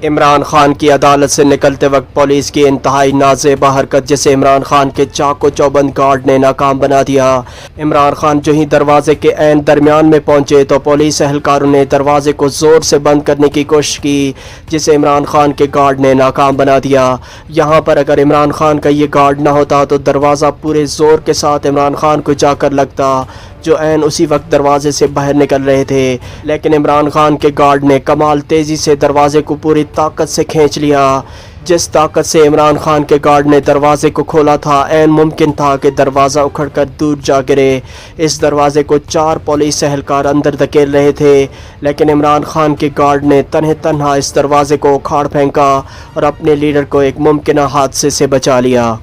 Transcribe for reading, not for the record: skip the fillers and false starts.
عمران خان کی عدالت سے نکلتے وقت پولیس کی انتہائی نازیبا حرکت، جسے عمران خان کے چاقو چوبند گارڈ نے ناکام بنا دیا۔ عمران خان جو ہی دروازے کے عین درمیان میں پہنچے تو پولیس اہلکاروں نے دروازے کو زور سے بند کرنے کی کوشش کی، جسے عمران خان کے گارڈ نے ناکام بنا دیا۔ یہاں پر اگر عمران خان کا یہ گارڈ نہ ہوتا تو دروازہ پورے زور کے ساتھ عمران خان کو جا کر لگتا، جو عین اسی وقت دروازے سے باہر نکل رہے تھے، لیکن عمران خان کے گارڈ نے کمال تیزی سے دروازے کو پوری طاقت سے کھینچ لیا۔ جس طاقت سے عمران خان کے گارڈ نے دروازے کو کھولا تھا، عین ممکن تھا کہ دروازہ اکھڑ کر دور جا گرے۔ اس دروازے کو 4 پولیس اہلکار اندر دھکیل رہے تھے، لیکن عمران خان کے گارڈ نے تنہا اس دروازے کو اکھاڑ پھینکا اور اپنے لیڈر کو ایک ممکنہ حادثے سے بچا لیا۔